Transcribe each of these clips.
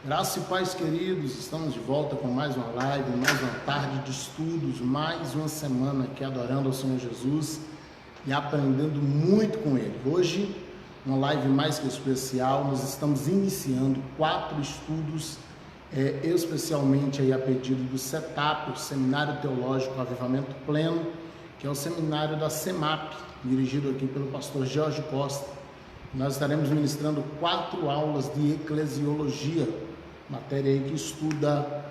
Graça e paz, queridos, estamos de volta com mais uma live, mais uma tarde de estudos, mais uma semana aqui adorando ao Senhor Jesus e aprendendo muito com Ele. Hoje, uma live mais que especial, nós estamos iniciando 4 estudos, especialmente aí a pedido do SETAP, o Seminário Teológico Avivamento Pleno, que é o seminário da SEMAP, dirigido aqui pelo pastor Jorge Costa. Nós estaremos ministrando 4 aulas de eclesiologia, matéria aí que estuda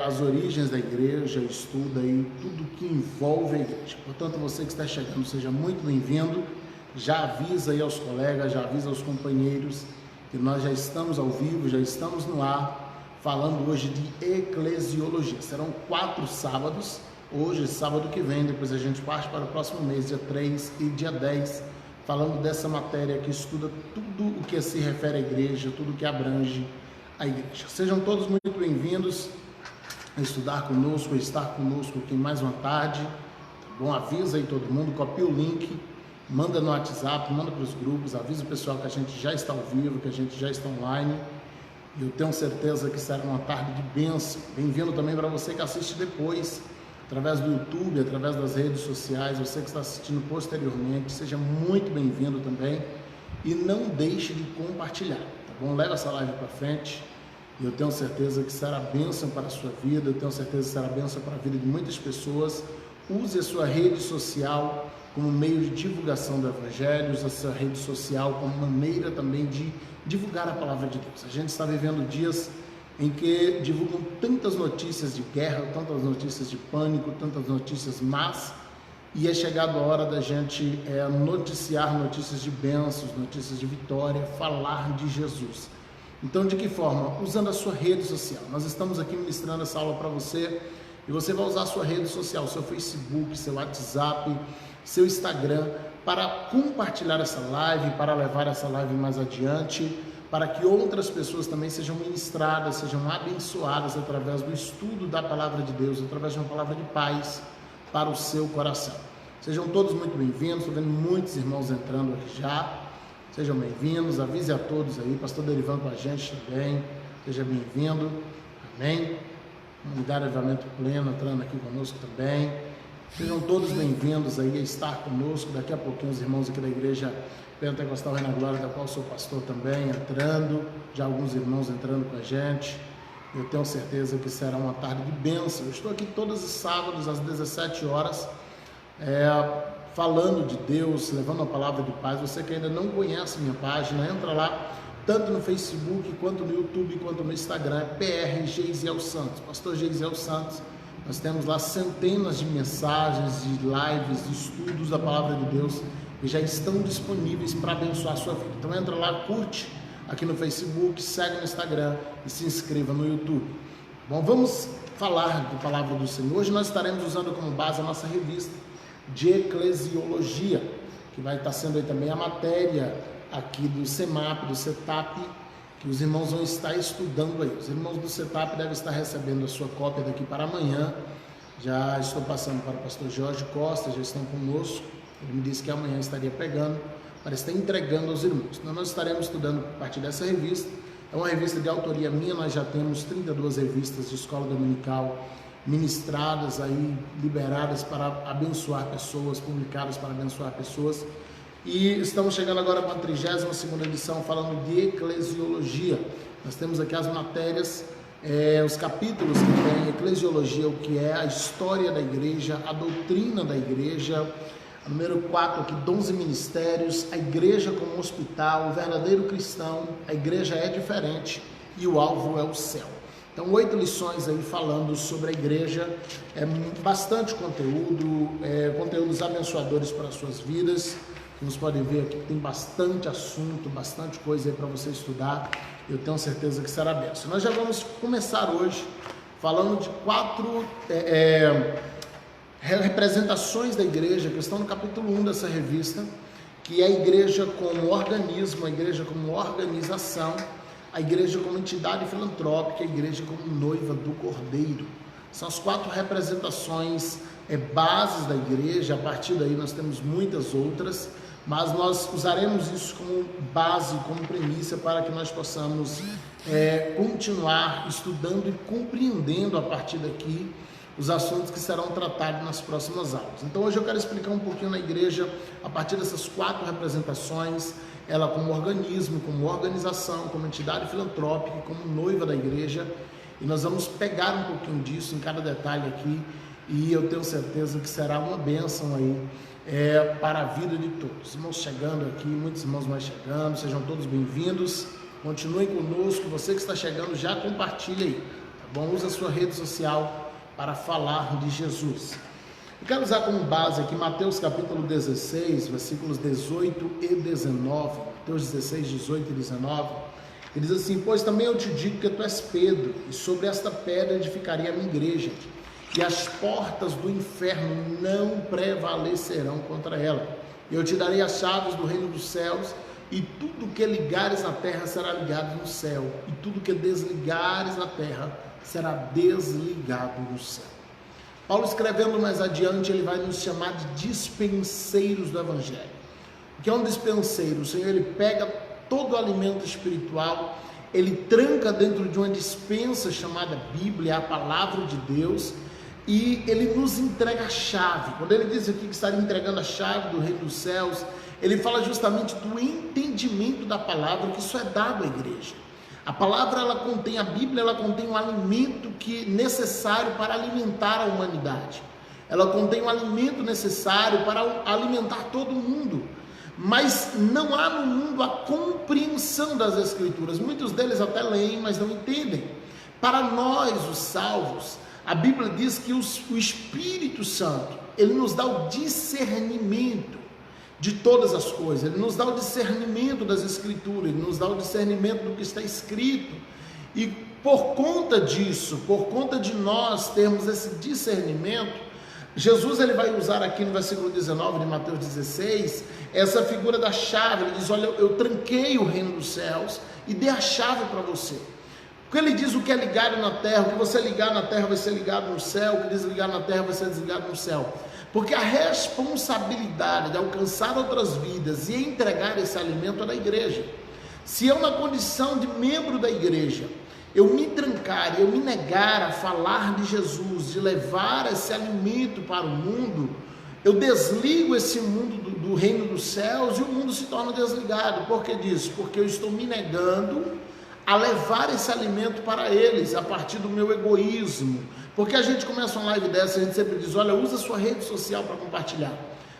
as origens da igreja, estuda aí tudo que envolve a igreja. Portanto, você que está chegando, seja muito bem-vindo. Já avisa aí aos colegas, já avisa aos companheiros que nós já estamos ao vivo, já estamos no ar, falando hoje de eclesiologia. Serão 4 sábados, hoje, sábado que vem, depois a gente parte para o próximo mês, dia 3 e dia 10, falando dessa matéria que estuda tudo o que se refere à igreja, tudo o que abrange a igreja. Sejam todos muito bem-vindos a estudar conosco, a estar conosco aqui mais uma tarde, tá bom? Avisa aí todo mundo, copia o link, manda no WhatsApp, manda para os grupos, avisa o pessoal que a gente já está ao vivo, que a gente já está online, e eu tenho certeza que será uma tarde de bênção. Bem-vindo também para você que assiste depois, através do YouTube, através das redes sociais, você que está assistindo posteriormente, seja muito bem-vindo também, e não deixe de compartilhar. Bom, leva essa live para frente e eu tenho certeza que será bênção para a sua vida, eu tenho certeza que será bênção para a vida de muitas pessoas. Use a sua rede social como meio de divulgação do Evangelho, use a sua rede social como maneira também de divulgar a palavra de Deus. A gente está vivendo dias em que divulgam tantas notícias de guerra, tantas notícias de pânico, tantas notícias más, e é chegado a hora da gente noticiar notícias de bênçãos, notícias de vitória, falar de Jesus. Então, de que forma? Usando a sua rede social. Nós estamos aqui ministrando essa aula para você, e você vai usar a sua rede social, seu Facebook, seu WhatsApp, seu Instagram, para compartilhar essa live, para levar essa live mais adiante, para que outras pessoas também sejam ministradas, sejam abençoadas através do estudo da palavra de Deus, através de uma palavra de paz para o seu coração. Sejam todos muito bem-vindos, estou vendo muitos irmãos entrando aqui já, sejam bem-vindos, avise a todos aí, pastor Derivan com a gente também, seja bem-vindo, amém, Comunidade Avivamento Pleno entrando aqui conosco também, sejam todos bem-vindos aí a estar conosco, daqui a pouquinho os irmãos aqui da igreja Pentecostal Reina Glória, da qual sou pastor também, entrando, já alguns irmãos entrando com a gente. Eu tenho certeza que será uma tarde de bênção. Eu estou aqui todos os sábados às 17 horas, falando de Deus, levando a palavra de paz. Você que ainda não conhece minha página, entra lá, tanto no Facebook, quanto no YouTube, quanto no Instagram, PR Geisiel Santos, pastor Geisiel Santos. Nós temos lá centenas de mensagens, de lives, de estudos da palavra de Deus, que já estão disponíveis para abençoar a sua vida. Então entra lá, curte aqui no Facebook, segue no Instagram e se inscreva no YouTube. Bom, vamos falar da palavra do Senhor. Hoje nós estaremos usando como base a nossa revista de eclesiologia, que vai estar sendo aí também a matéria aqui do SEMAP, do SETAP, que os irmãos vão estar estudando aí. Os irmãos do SETAP devem estar recebendo a sua cópia daqui para amanhã. Já estou passando para o pastor Jorge Costa, já estão conosco. Ele me disse que amanhã estaria pegando, para estar entregando aos irmãos. Então, nós estaremos estudando a partir dessa revista. É uma revista de autoria minha, nós já temos 32 revistas de escola dominical ministradas aí, liberadas para abençoar pessoas, publicadas para abençoar pessoas. E estamos chegando agora com a 32ª edição, falando de eclesiologia. Nós temos aqui as matérias, os capítulos que tem eclesiologia, o que é a história da igreja, a doutrina da igreja. Número 4 aqui, dons e ministérios, a igreja como hospital, o verdadeiro cristão, a igreja é diferente e o alvo é o céu. Então, 8 lições aí falando sobre a igreja, bastante conteúdo, conteúdos abençoadores para as suas vidas. Vocês podem ver aqui que tem bastante assunto, bastante coisa aí para você estudar. Eu tenho certeza que será bênção. Nós já vamos começar hoje falando de 4 representações da igreja, que estão no capítulo 1 dessa revista, que é a igreja como organismo, a igreja como organização, a igreja como entidade filantrópica, a igreja como noiva do Cordeiro. São as 4 representações bases da igreja. A partir daí nós temos muitas outras, mas nós usaremos isso como base, como premissa para que nós possamos continuar estudando e compreendendo a partir daqui os assuntos que serão tratados nas próximas aulas. Então hoje eu quero explicar um pouquinho na igreja, a partir dessas 4 representações, ela como organismo, como organização, como entidade filantrópica, como noiva da igreja, e nós vamos pegar um pouquinho disso em cada detalhe aqui, e eu tenho certeza que será uma bênção aí para a vida de todos. Irmãos chegando aqui, muitos irmãos mais chegando, sejam todos bem-vindos, continuem conosco, você que está chegando já compartilha aí, tá bom? Usa a sua rede social para falar de Jesus. Eu quero usar como base aqui Mateus capítulo 16, versículos 18 e 19, Mateus 16, 18 e 19, ele diz assim: pois também eu te digo que tu és Pedro, e sobre esta pedra edificarei a minha igreja, e as portas do inferno não prevalecerão contra ela. Eu te darei as chaves do reino dos céus, e tudo que ligares na terra será ligado no céu, e tudo que desligares na terra será desligado no céu. Paulo, escrevendo mais adiante, ele vai nos chamar de dispenseiros do Evangelho. O que é um dispenseiro? O Senhor, ele pega todo o alimento espiritual, ele tranca dentro de uma dispensa chamada Bíblia, a palavra de Deus, e ele nos entrega a chave. Quando ele diz aqui que estaria entregando a chave do reino dos céus, ele fala justamente do entendimento da palavra, que isso é dado à igreja. A palavra, ela contém, a Bíblia, ela contém um alimento necessário para alimentar a humanidade. Ela contém um alimento necessário para alimentar todo mundo. Mas não há no mundo a compreensão das Escrituras. Muitos deles até leem, mas não entendem. Para nós, os salvos, a Bíblia diz que o Espírito Santo, ele nos dá o discernimento de todas as coisas, ele nos dá o discernimento das Escrituras, ele nos dá o discernimento do que está escrito, e por conta disso, por conta de nós termos esse discernimento, Jesus, ele vai usar aqui no versículo 19 de Mateus 16, essa figura da chave. Ele diz: olha, eu tranquei o reino dos céus e dei a chave para você. Porque ele diz: o que é ligado na terra, o que você ligar na terra vai ser ligado no céu, o que desligar na terra vai ser desligado no céu. Porque a responsabilidade de alcançar outras vidas e entregar esse alimento é da igreja. Se eu, na condição de membro da igreja, eu me trancar, eu me negar a falar de Jesus, de levar esse alimento para o mundo, eu desligo esse mundo do reino dos céus, e o mundo se torna desligado. Por que disso? Porque eu estou me negando a levar esse alimento para eles, a partir do meu egoísmo. Porque a gente começa uma live dessa, a gente sempre diz: olha, usa a sua rede social para compartilhar,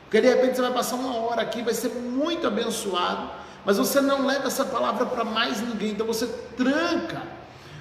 porque de repente você vai passar uma hora aqui, vai ser muito abençoado, mas você não leva essa palavra para mais ninguém. Então você tranca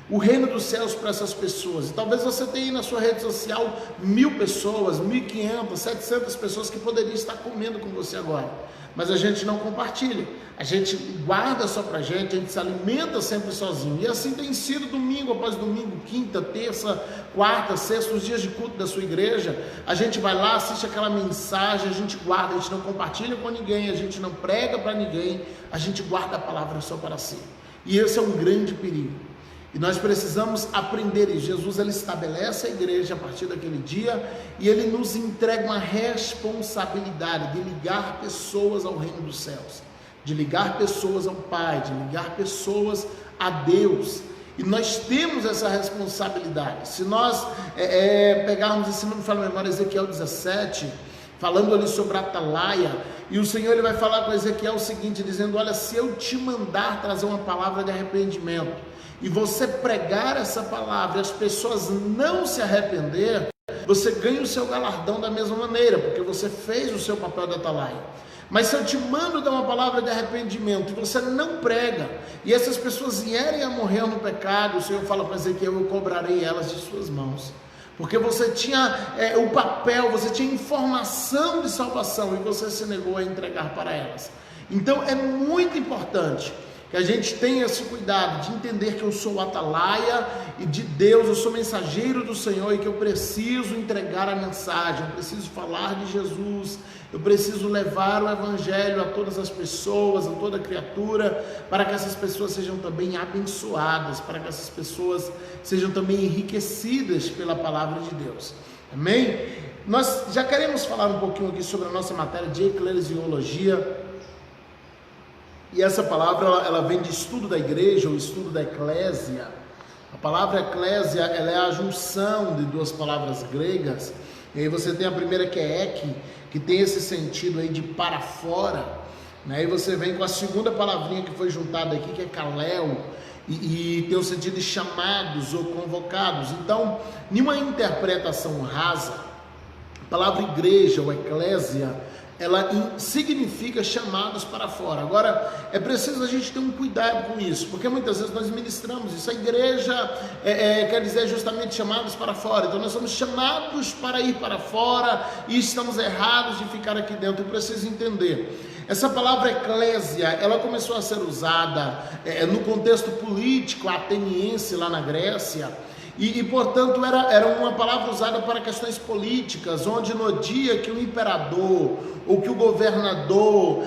o reino dos céus para essas pessoas. E talvez você tenha aí na sua rede social 1000 pessoas, 1500, 700 pessoas que poderiam estar comendo com você agora, mas a gente não compartilha, a gente guarda só pra gente, a gente se alimenta sempre sozinho. E assim tem sido domingo após domingo, quinta, terça, quarta, sexta, os dias de culto da sua igreja. A gente vai lá, assiste aquela mensagem, a gente guarda, a gente não compartilha com ninguém, a gente não prega para ninguém, a gente guarda a palavra só para si. E esse é um grande perigo. E nós precisamos aprender isso. Jesus, ele estabelece a igreja a partir daquele dia, e ele nos entrega uma responsabilidade de ligar pessoas ao reino dos céus, de ligar pessoas ao Pai, de ligar pessoas a Deus. E nós temos essa responsabilidade. Se nós pegarmos, se não me falha a memória, Ezequiel 17, falando ali sobre a atalaia, e o Senhor, ele vai falar com Ezequiel o seguinte, dizendo: olha, se eu te mandar trazer uma palavra de arrependimento, e você pregar essa palavra e as pessoas não se arrepender, você ganha o seu galardão da mesma maneira, porque você fez o seu papel de atalaia. Mas se eu te mando dar uma palavra de arrependimento e você não prega, e essas pessoas vierem a morrer no pecado, o Senhor fala para Ezequiel: eu cobrarei elas de suas mãos. Porque você tinha o papel, você tinha informação de salvação, e você se negou a entregar para elas. Então é muito importante que a gente tenha esse cuidado de entender que eu sou o atalaia e de Deus, eu sou mensageiro do Senhor, e que eu preciso entregar a mensagem, eu preciso falar de Jesus, eu preciso levar o Evangelho a todas as pessoas, a toda criatura, para que essas pessoas sejam também abençoadas, para que essas pessoas sejam também enriquecidas pela palavra de Deus. Amém? Nós já queremos falar um pouquinho aqui sobre a nossa matéria de eclesiologia. E essa palavra ela vem de estudo da igreja, ou estudo da eclésia. A palavra eclésia, ela é a junção de duas palavras gregas. E aí você tem a primeira que é ek, que tem esse sentido aí de para fora, né? E você vem com a segunda palavrinha que foi juntada aqui, que é kalel, e tem o sentido de chamados ou convocados. Então, em uma interpretação rasa, a palavra igreja ou eclésia, ela significa chamados para fora. Agora, é preciso a gente ter um cuidado com isso, porque muitas vezes nós ministramos isso. A igreja quer dizer justamente chamados para fora. Então nós somos chamados para ir para fora e estamos errados de ficar aqui dentro. Eu preciso entender. Essa palavra eclésia, ela começou a ser usada no contexto político ateniense lá na Grécia. E portanto era uma palavra usada para questões políticas, onde no dia que o imperador ou que o governador,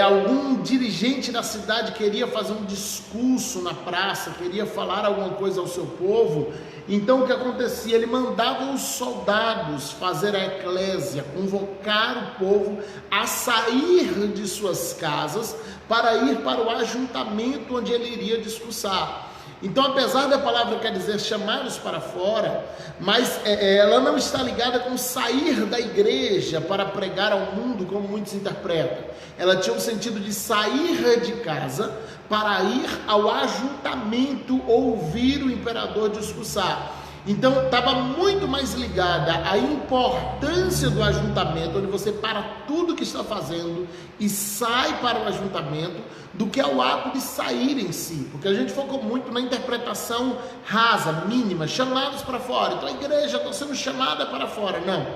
algum dirigente da cidade queria fazer um discurso na praça, queria falar alguma coisa ao seu povo, então o que acontecia? Ele mandava os soldados fazer a eclésia, convocar o povo a sair de suas casas para ir para o ajuntamento onde ele iria discursar. Então, apesar da palavra quer dizer chamados para fora, mas ela não está ligada com sair da igreja para pregar ao mundo, como muitos interpretam. Ela tinha um sentido de sair de casa para ir ao ajuntamento ouvir o imperador discursar. Então, estava muito mais ligada à importância do ajuntamento, onde você para tudo que está fazendo e sai para o ajuntamento, do que ao ato de sair em si, porque a gente focou muito na interpretação rasa, mínima, chamados para fora. Então a igreja está sendo chamada para fora. Não,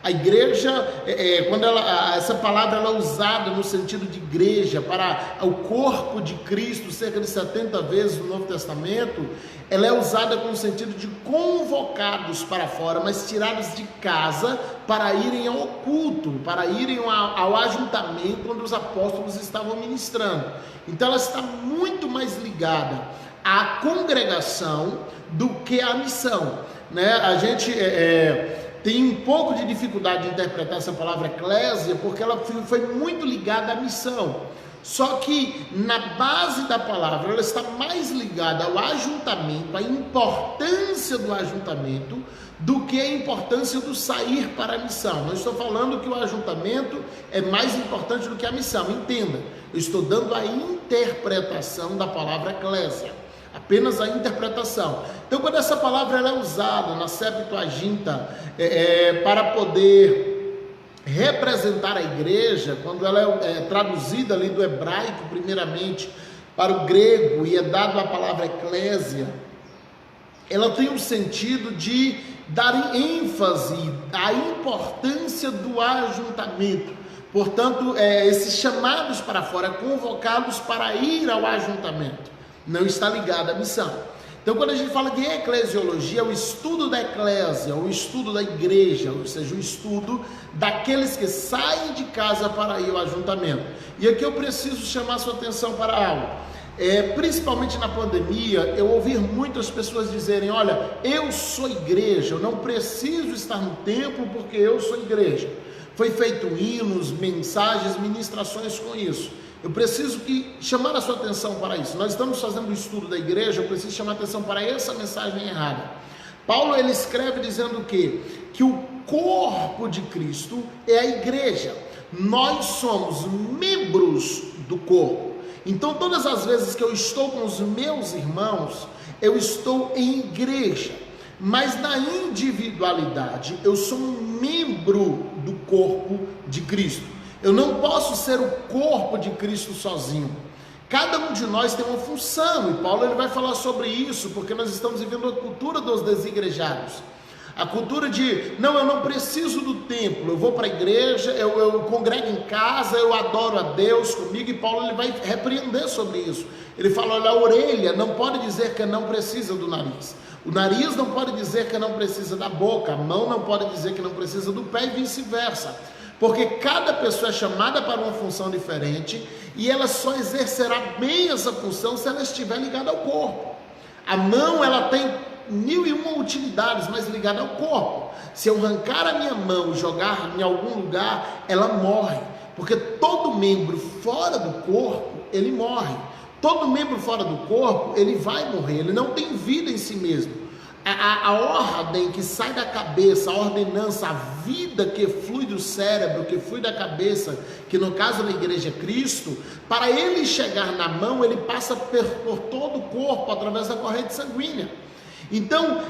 a igreja, quando essa palavra ela é usada no sentido de igreja, para o corpo de Cristo, cerca de 70 vezes no Novo Testamento, ela é usada com o sentido de convocados para fora, mas tirados de casa para irem ao culto, para irem ao ajuntamento onde os apóstolos estavam ministrando. Então ela está muito mais ligada à congregação do que à missão, né? A gente tem um pouco de dificuldade de interpretar essa palavra eclésia, porque ela foi muito ligada à missão. Só que na base da palavra ela está mais ligada ao ajuntamento, à importância do ajuntamento, do que a importância do sair para a missão. Não estou falando que o ajuntamento é mais importante do que a missão, entenda, eu estou dando a interpretação da palavra eclésia, apenas a interpretação. Então, quando essa palavra ela é usada na Septuaginta para poder representar a igreja, quando ela é traduzida ali do hebraico primeiramente para o grego e é dado a palavra eclésia, ela tem um sentido de dar ênfase à importância do ajuntamento. Portanto, esses chamados para fora, convocados para ir ao ajuntamento, não está ligado à missão. Então, quando a gente fala de eclesiologia, é o estudo da eclésia, o estudo da igreja, ou seja, o estudo daqueles que saem de casa para ir ao ajuntamento. E aqui eu preciso chamar sua atenção para algo. Principalmente na pandemia, eu ouvi muitas pessoas dizerem: olha, eu sou igreja, eu não preciso estar no templo porque eu sou igreja. Foi feito hinos, mensagens, ministrações com isso. Eu preciso chamar a sua atenção para isso. Nós estamos fazendo o estudo da igreja, eu preciso chamar a atenção para essa mensagem errada. Paulo ele escreve dizendo o quê? Que o corpo de Cristo é a igreja. Nós somos membros do corpo. Então todas as vezes que eu estou com os meus irmãos, eu estou em igreja. Mas na individualidade, eu sou um membro do corpo de Cristo. Eu não posso ser o corpo de Cristo sozinho. Cada um de nós tem uma função, e Paulo ele vai falar sobre isso, porque nós estamos vivendo a cultura dos desigrejados. A cultura de, não, eu não preciso do templo, eu vou para a igreja, eu congrego em casa, eu adoro a Deus comigo, e Paulo ele vai repreender sobre isso. Ele fala, olha, a orelha não pode dizer que não precisa do nariz. O nariz não pode dizer que não precisa da boca, a mão não pode dizer que não precisa do pé e vice-versa. Porque cada pessoa é chamada para uma função diferente e ela só exercerá bem essa função se ela estiver ligada ao corpo. A mão ela tem 1001 utilidades, mas ligada ao corpo. Se eu arrancar a minha mão e jogar em algum lugar, ela morre. porque todo membro fora do corpo, ele morre. Todo membro fora do corpo, ele vai morrer, ele não tem vida em si mesmo. A ordem que sai da cabeça, a ordenança, a vida que flui do cérebro, que flui da cabeça, que no caso da igreja é Cristo, para ele chegar na mão, ele passa por todo o corpo, através da corrente sanguínea. Então,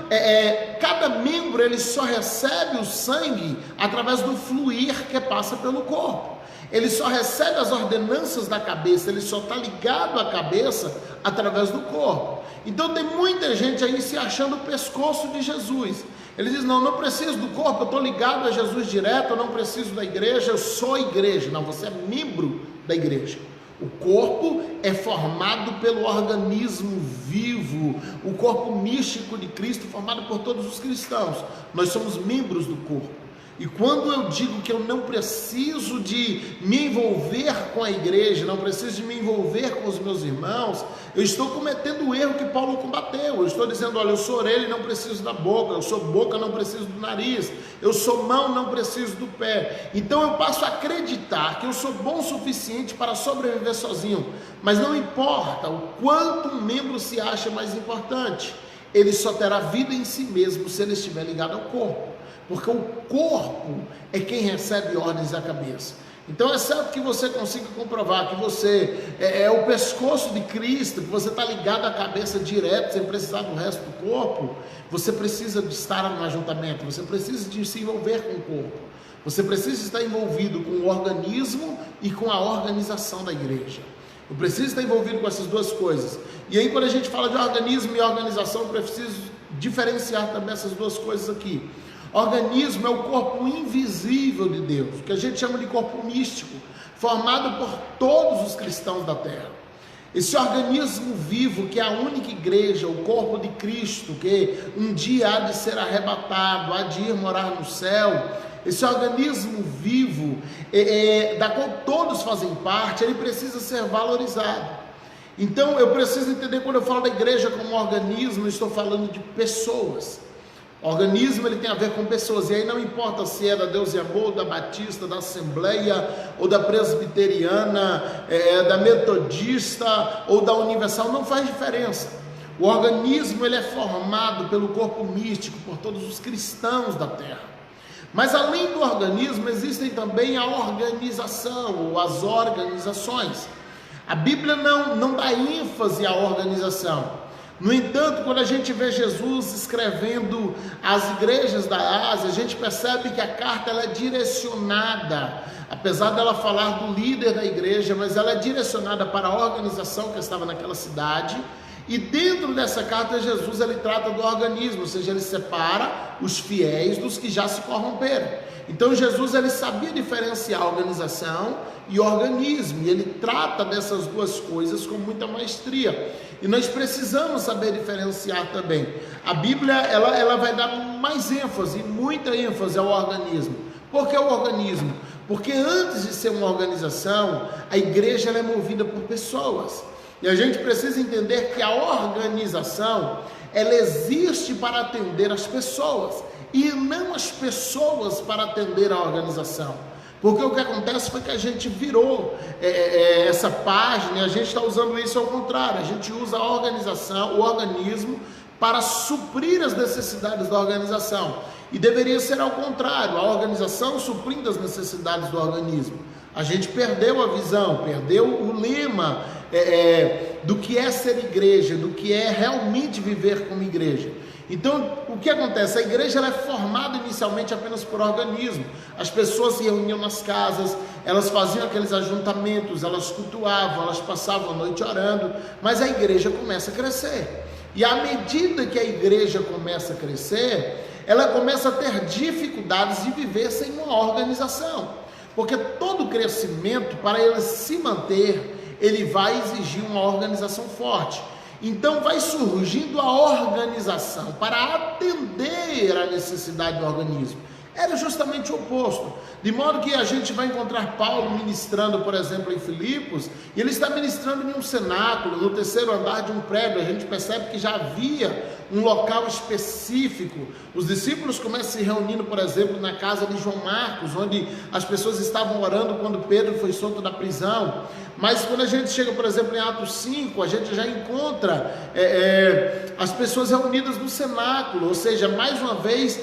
cada membro ele só recebe o sangue através do fluir que passa pelo corpo. Ele só recebe as ordenanças da cabeça, ele só está ligado à cabeça através do corpo. Então tem muita gente aí se achando o pescoço de Jesus. Ele diz, não preciso do corpo, eu estou ligado a Jesus direto, eu não preciso da igreja, eu sou a igreja. Não, você é membro da igreja. O corpo é formado pelo organismo vivo, o corpo místico de Cristo formado por todos os cristãos. Nós somos membros do corpo. E quando eu digo que eu não preciso de me envolver com a igreja, não preciso de me envolver com os meus irmãos, eu estou cometendo o erro que Paulo combateu. Eu estou dizendo, olha, eu sou orelha e não preciso da boca, eu sou boca, não preciso do nariz, eu sou mão, não preciso do pé. Então eu passo a acreditar que eu sou bom o suficiente para sobreviver sozinho, mas não importa o quanto um membro se acha mais importante, ele só terá vida em si mesmo se ele estiver ligado ao corpo. Porque o corpo é quem recebe ordens da cabeça. Então é certo que você consiga comprovar que você é o pescoço de Cristo, que você está ligado à cabeça direto, sem precisar do resto do corpo. Você precisa de estar no ajuntamento, você precisa de se envolver com o corpo. Você precisa estar envolvido com o organismo e com a organização da igreja. Eu preciso estar envolvido com essas duas coisas. E aí quando a gente fala de organismo e organização, eu preciso diferenciar também essas duas coisas aqui. Organismo é o corpo invisível de Deus, que a gente chama de corpo místico, formado por todos os cristãos da terra. Esse organismo vivo, que é a única igreja, o corpo de Cristo, que um dia há de ser arrebatado, há de ir morar no céu, esse organismo vivo, da qual todos fazem parte, ele precisa ser valorizado. Então eu preciso entender, quando eu falo da igreja como organismo, eu estou falando de pessoas. Organismo ele tem a ver com pessoas, e aí não importa se é da Deus e Amor, da Batista, da Assembleia, ou da Presbiteriana, da Metodista, ou da Universal, não faz diferença. O organismo ele é formado pelo corpo místico, por todos os cristãos da terra. Mas além do organismo, existem também a organização, ou as organizações. A Bíblia não dá ênfase à organização. No entanto, quando a gente vê Jesus escrevendo às igrejas da Ásia, a gente percebe que a carta ela é direcionada, apesar dela falar do líder da igreja, mas ela é direcionada para a organização que estava naquela cidade. E dentro dessa carta, Jesus ele trata do organismo, ou seja, ele separa os fiéis dos que já se corromperam. Então Jesus ele sabia diferenciar organização e organismo, e ele trata dessas duas coisas com muita maestria. E nós precisamos saber diferenciar também. A Bíblia ela vai dar mais ênfase, muita ênfase ao organismo. Por que o organismo? Porque antes de ser uma organização, a igreja ela é movida por pessoas. E a gente precisa entender que a organização, ela existe para atender as pessoas, e não as pessoas para atender a organização. Porque o que acontece foi que a gente virou essa página, e a gente está usando isso ao contrário. A gente usa a organização, o organismo, para suprir as necessidades da organização. E deveria ser ao contrário, a organização suprindo as necessidades do organismo. A gente perdeu a visão, perdeu o lema do que é ser igreja, do que é realmente viver como igreja. Então, o que acontece? A igreja ela é formada inicialmente apenas por organismo. As pessoas se reuniam nas casas, elas faziam aqueles ajuntamentos, elas cultuavam, elas passavam a noite orando, mas a igreja começa a crescer. E à medida que a igreja começa a crescer, ela começa a ter dificuldades de viver sem uma organização. Porque todo crescimento, para ele se manter, ele vai exigir uma organização forte. Então vai surgindo a organização para atender a necessidade do organismo. Era justamente o oposto, de modo que a gente vai encontrar Paulo ministrando, por exemplo, em Filipos, e ele está ministrando em um cenáculo, no terceiro andar de um prédio. A gente percebe que já havia um local específico. Os discípulos começam se reunindo, por exemplo, na casa de João Marcos, onde as pessoas estavam orando quando Pedro foi solto da prisão. Mas quando a gente chega, por exemplo, em Atos 5, a gente já encontra as pessoas reunidas no cenáculo, ou seja, mais uma vez,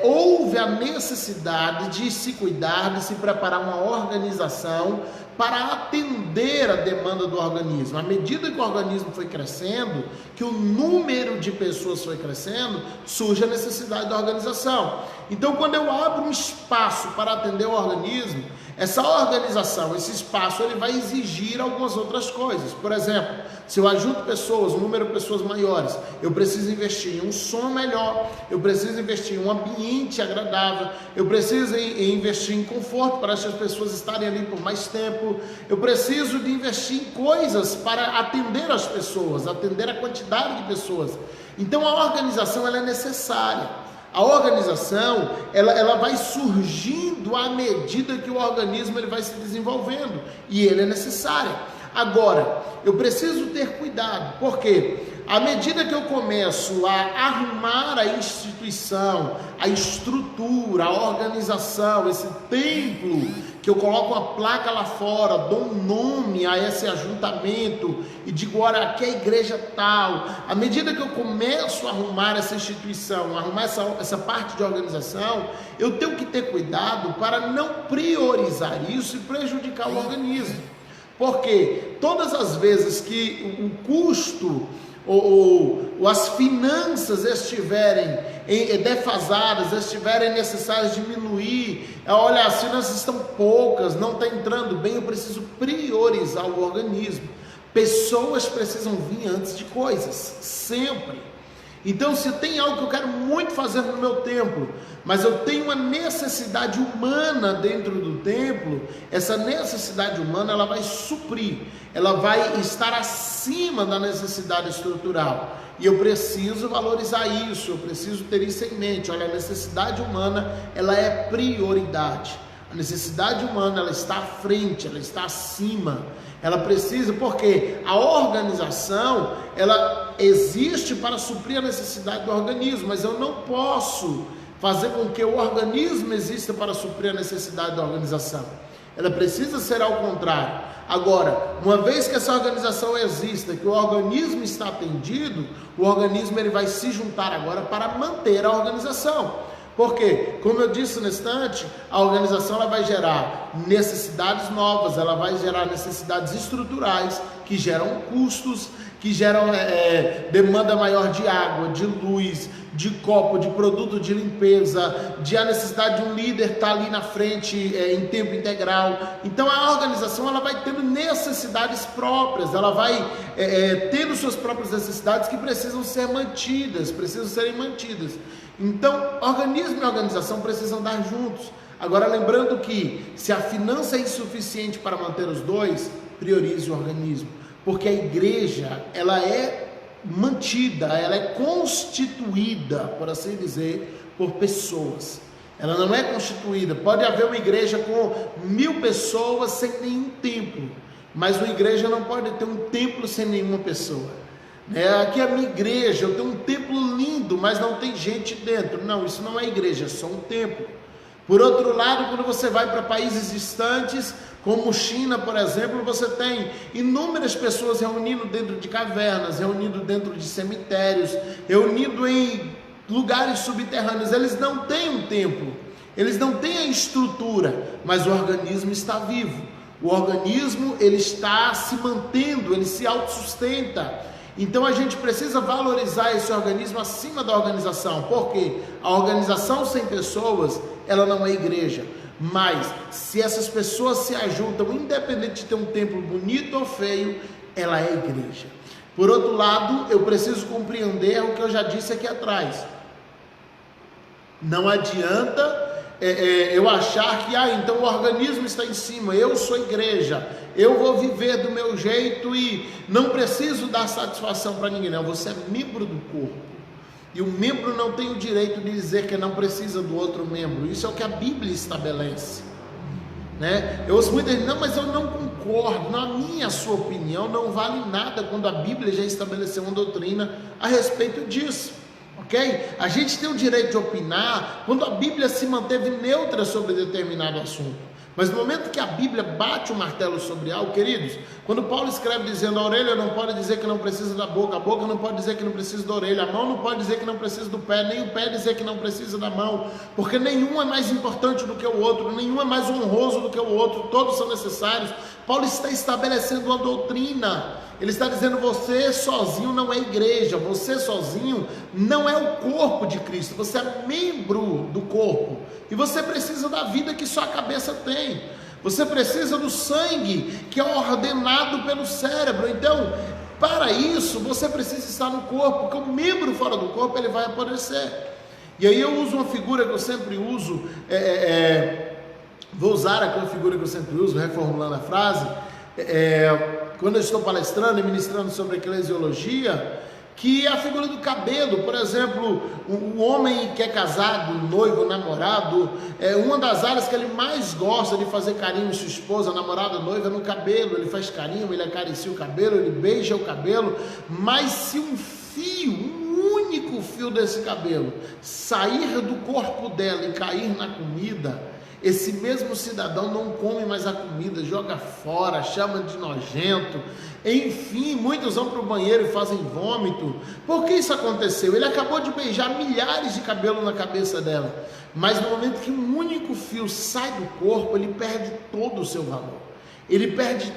houve a necessidade de se cuidar, de se preparar uma organização para atender a demanda do organismo. À medida que o organismo foi crescendo, que o número de pessoas foi crescendo, surge a necessidade da organização. Então, quando eu abro um espaço para atender o organismo, essa organização, esse espaço, ele vai exigir algumas outras coisas. Por exemplo, se eu ajunto pessoas, um número de pessoas maiores, eu preciso investir em um som melhor, eu preciso investir em um ambiente agradável, eu preciso investir em conforto para essas pessoas estarem ali por mais tempo, eu preciso de investir em coisas para atender as pessoas, atender a quantidade de pessoas. Então a organização ela é necessária. A organização, ela vai surgindo à medida que o organismo ele vai se desenvolvendo, e ele é necessário. Agora, eu preciso ter cuidado, porque à medida que eu começo a arrumar a instituição, a estrutura, a organização, esse templo, que eu coloco uma placa lá fora, dou um nome a esse ajuntamento e digo, olha, aqui é a igreja tal. À medida que eu começo a arrumar essa instituição, arrumar essa parte de organização, eu tenho que ter cuidado para não priorizar isso e prejudicar o organismo. Porque todas as vezes que o custo ou as finanças estiverem defasadas, estiverem necessárias diminuir, olha, as finanças estão poucas, não está entrando bem, eu preciso priorizar o organismo. Pessoas precisam vir antes de coisas, sempre. Então, se tem algo que eu quero muito fazer no meu templo, mas eu tenho uma necessidade humana dentro do templo, essa necessidade humana ela vai suprir, ela vai estar acima da necessidade estrutural. E eu preciso valorizar isso, eu preciso ter isso em mente. Olha, a necessidade humana ela é prioridade. A necessidade humana ela está à frente, ela está acima. Ela precisa, porque a organização ela existe para suprir a necessidade do organismo, mas eu não posso fazer com que o organismo exista para suprir a necessidade da organização. Ela precisa ser ao contrário. Agora, uma vez que essa organização exista, que o organismo está atendido, o organismo ele vai se juntar agora para manter a organização. Porque, como eu disse no instante, a organização ela vai gerar necessidades novas, ela vai gerar necessidades estruturais que geram custos, que geram demanda maior de água, de luz, de copo, de produto de limpeza, de a necessidade de um líder estar ali na frente em tempo integral. Então a organização ela vai tendo necessidades próprias, ela vai tendo suas próprias necessidades que precisam ser mantidas, precisam serem mantidas. Então organismo e organização precisam andar juntos. Agora lembrando que se a finança é insuficiente para manter os dois, priorize o organismo, porque a igreja ela é mantida, ela é constituída, por assim dizer, por pessoas. Ela não é constituída. Pode haver uma igreja com 1000 pessoas sem nenhum templo, mas uma igreja não pode ter um templo sem nenhuma pessoa. Aqui é a minha igreja, eu tenho um templo lindo, mas não tem gente dentro. Não, isso não é igreja, é só um templo. Por outro lado, quando você vai para países distantes, como China, por exemplo, você tem inúmeras pessoas reunindo dentro de cavernas, reunindo dentro de cemitérios, reunindo em lugares subterrâneos. Eles não têm um templo, eles não têm a estrutura, mas o organismo está vivo. O organismo ele está se mantendo, ele se autossustenta. Então a gente precisa valorizar esse organismo acima da organização, porque a organização sem pessoas, ela não é igreja. Mas se essas pessoas se ajuntam, independente de ter um templo bonito ou feio, ela é igreja. Por outro lado, eu preciso compreender o que eu já disse aqui atrás. Não adianta eu achar que então o organismo está em cima, eu sou igreja, eu vou viver do meu jeito e não preciso dar satisfação para ninguém. Não, você é membro do corpo. E o membro não tem o direito de dizer que não precisa do outro membro. Isso é o que a Bíblia estabelece. né? Eu ouço muita gente, não, mas eu não concordo, a sua opinião não vale nada quando a Bíblia já estabeleceu uma doutrina a respeito disso, ok? A gente tem o direito de opinar quando a Bíblia se manteve neutra sobre determinado assunto. Mas no momento que a Bíblia bate o martelo sobre algo, queridos, quando Paulo escreve dizendo a orelha não pode dizer que não precisa da boca, a boca não pode dizer que não precisa da orelha, a mão não pode dizer que não precisa do pé, nem o pé dizer que não precisa da mão, porque nenhum é mais importante do que o outro, nenhum é mais honroso do que o outro, todos são necessários. Paulo está estabelecendo uma doutrina. Ele está dizendo, você sozinho não é igreja, você sozinho não é o corpo de Cristo, você é membro do corpo, e você precisa da vida que sua cabeça tem, você precisa do sangue que é ordenado pelo cérebro. Então, para isso, você precisa estar no corpo, porque o membro fora do corpo, ele vai apodrecer. E aí eu uso uma figura que eu sempre uso, vou usar aqui uma figura que eu sempre uso, reformulando a frase, quando eu estou palestrando e ministrando sobre eclesiologia, que é a figura do cabelo. Por exemplo, o homem que é casado, noivo, namorado, uma das áreas que ele mais gosta de fazer carinho em sua esposa, namorada, noiva, é no cabelo. Ele faz carinho, ele acaricia o cabelo, ele beija o cabelo, mas se um único fio desse cabelo sair do corpo dela e cair na comida, esse mesmo cidadão não come mais a comida, joga fora, chama de nojento, enfim, muitos vão para o banheiro e fazem vômito. Por que isso aconteceu? Ele acabou de beijar milhares de cabelo na cabeça dela, mas no momento que um único fio sai do corpo, ele perde todo o seu valor, ele perde